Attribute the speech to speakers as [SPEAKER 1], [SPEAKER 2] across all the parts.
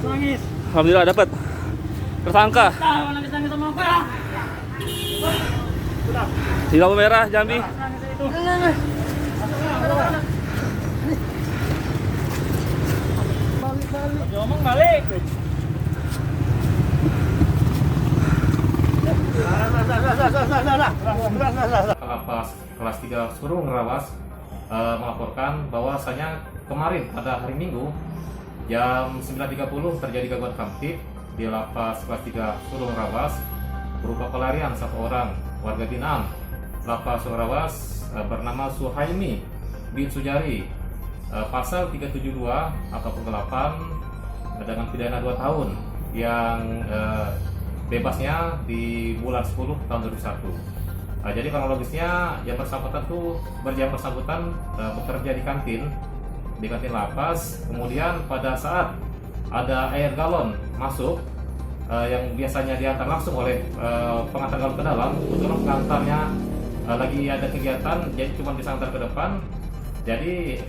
[SPEAKER 1] nangis.
[SPEAKER 2] Alhamdulillah dapat tersangka
[SPEAKER 1] Tahu nangis sama apa?
[SPEAKER 2] di lampu merah Jambi.
[SPEAKER 1] Nangis itu. Balik. Ngomong balik.
[SPEAKER 3] Lapas kelas 3 Surung Rawas melaporkan bahwasanya kemarin pada hari Minggu jam 9.30 terjadi gangguan kamtip di Lapas kelas 3 Surung Rawas berupa pelarian satu orang warga binaan Lapas Surung Rawas bernama Suhaimi bin Sujari, pasal 372 atau penggelapan dengan pidana 2 tahun yang bebasnya di bulan 10 tahun 2001. Jadi kronologisnya yang bersangkutan bekerja di kantin lapas. Kemudian pada saat ada air galon masuk yang biasanya diantar langsung oleh pengantar galon ke dalam, kebetulan pengantarnya lagi ada kegiatan, jadi cuma bisa antar ke depan. Jadi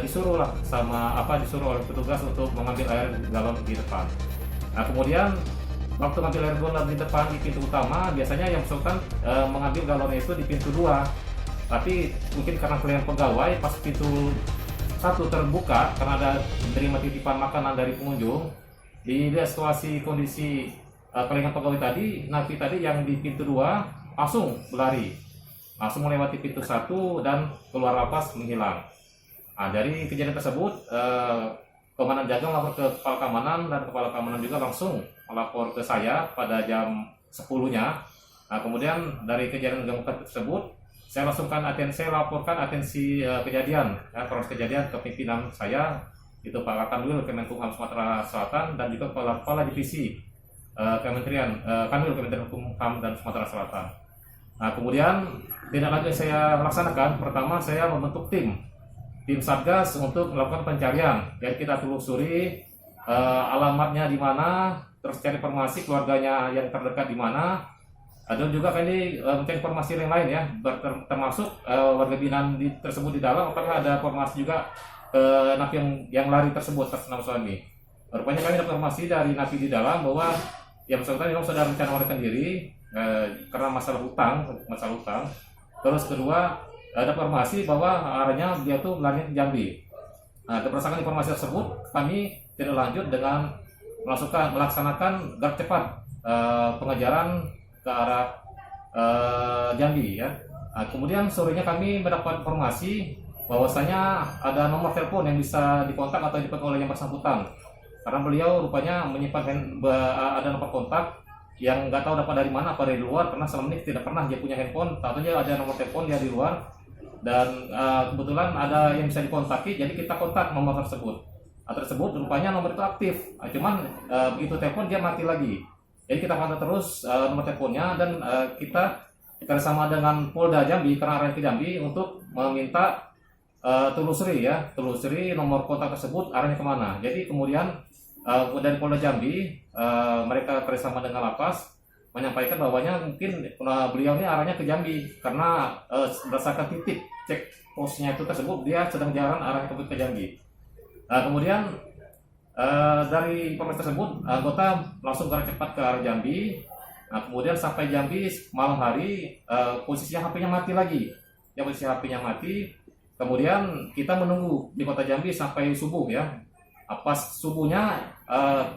[SPEAKER 3] disuruh oleh petugas untuk mengambil air galon di depan. Nah, kemudian waktu ngambil air galon di depan di pintu utama, biasanya yang bersangkutan mengambil galonnya itu di pintu 2. Tapi mungkin karena kalian pegawai, pas pintu 1 terbuka karena ada menerima titipan makanan dari pengunjung, di situasi kondisi kalian pegawai tadi, napi tadi yang di pintu 2 langsung berlari, langsung melewati pintu 1 dan keluar lapas menghilang. Nah, dari kejadian tersebut Komandan Jaga melapor ke Kepala Keamanan, dan Kepala Keamanan juga langsung melapor ke saya pada jam 10-nya. Nah, kemudian dari kejadian gangguan tersebut, saya laporkan atensi kejadian, kronologis kejadian ke pimpinan saya, itu Pak Kanwil Kemenkumham Sumatera Selatan, dan juga Kepala Divisi Kanwil Kementerian Hukum dan Sumatera Selatan. Nah, kemudian tindak lanjut yang saya laksanakan, pertama saya membentuk tim Satgas untuk melakukan pencarian. Jadi kita telusuri alamatnya di mana, terus cari informasi keluarganya yang terdekat di mana. Dan juga kami mencari informasi yang lain ya, termasuk warga binaan tersebut di dalam, apakah ada informasi juga napi yang lari tersebut atas nama suami. Rupanya kami dapat informasi dari napi di dalam bahwa yang bersangkutan memang sudah rencana melarikan diri karena masalah hutang. Terus kedua, ada informasi bahwa arahnya dia tuh lari ke Jambi. Nah, berdasarkan informasi tersebut, kami tidak lanjut dengan melaksanakan gerak cepat pengejaran ke arah Jambi ya. Nah, kemudian sorenya kami mendapat informasi bahwasanya ada nomor telepon yang bisa dikontak atau dipegang oleh yang bersangkutan. Karena beliau rupanya menyimpan ada nomor kontak yang nggak tahu dapat dari mana, apa dari luar, karena selama ini tidak pernah dia punya handphone. Tentunya ada nomor telepon dia di luar. Dan kebetulan ada yang bisa dikontak, jadi kita kontak nomor tersebut. Tersebut rupanya nomor itu aktif, cuman begitu telepon dia mati lagi. Jadi kita kontak terus nomor teleponnya, dan kita bersama dengan Polda Jambi karena arahnya ke Jambi untuk meminta telusuri nomor kontak tersebut arahnya kemana. Jadi kemudian dari Polda Jambi mereka bersama dengan lapas menyampaikan bahwanya mungkin beliau ini arahnya ke Jambi karena berdasarkan titik cek posnya itu tersebut dia sedang jalan arahnya ke Jambi. Kemudian dari informasi tersebut anggota langsung gerak cepat ke arah Jambi. Nah, kemudian sampai Jambi malam hari posisinya HP-nya mati lagi. Ya, posisi HP-nya mati. Kemudian kita menunggu di kota Jambi sampai subuh ya. Pas subuhnya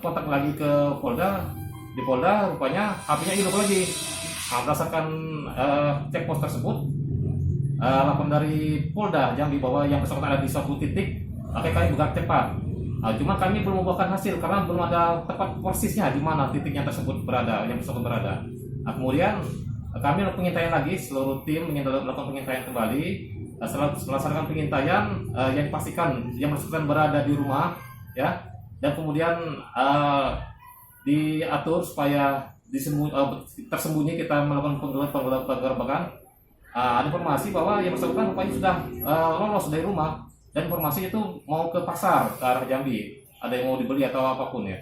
[SPEAKER 3] kontak lagi ke Polda. Di Polda rupanya HP-nya hidup lagi. Nah, berdasarkan cek pos tersebut, laporan dari Polda Jambi bahwa yang bersangkutan ada di suatu titik, makanya kami bergerak cepat. Cuma kami belum membuahkan hasil karena belum ada tepat persisnya di mana titiknya tersebut berada, yang bersangkutan berada. Nah, kemudian kami melakukan pengintaian lagi, seluruh tim melakukan pengintaian kembali. Setelah melaksanakan pengintaian yang dipastikan yang bersangkutan berada di rumah, ya, dan kemudian diatur supaya tersembunyi, kita melakukan penggerbekan. Ada informasi bahwa yang bersangkutan rupanya sudah lolos dari rumah, dan informasi itu mau ke pasar ke arah Jambi, ada yang mau dibeli atau apapun ya.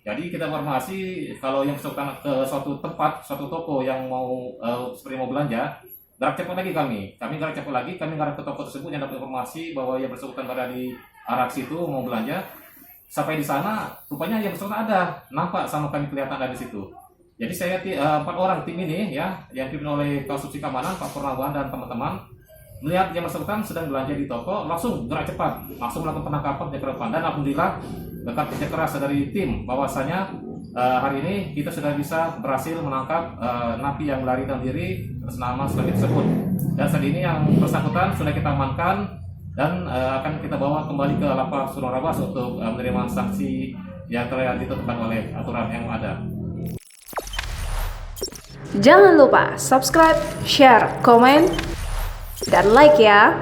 [SPEAKER 3] Jadi kita informasi kalau yang bersangkutan ke suatu tempat, suatu toko yang mau seperti mau belanja, gerak cepat lagi kami gerak cepat lagi, kami gerak ke toko tersebut yang dapat informasi bahwa yang bersangkutan berada di arah situ mau belanja. sampai di sana rupanya yang bersangkutan ada, nampak sama kami kelihatan ada di situ. Jadi saya 4 orang tim ini ya, yang dipimpin oleh Kasubsi Keamanan Pak Purnawan dan teman-teman, melihat yang bersangkutan sedang belanja di toko, langsung gerak cepat, langsung melakukan penangkapan ke depan. Dan alhamdulillah berkat kerja keras dari tim, bahwasanya hari ini kita sudah bisa berhasil menangkap napi yang melarikan diri atas nama Slamet tersebut. Dan saat ini yang bersangkutan sudah kita amankan dan akan kita bawa kembali ke Lapas Surawaras untuk menerima sanksi yang telah ditentukan oleh aturan yang ada.
[SPEAKER 4] Jangan lupa subscribe, share, komen, dan like ya.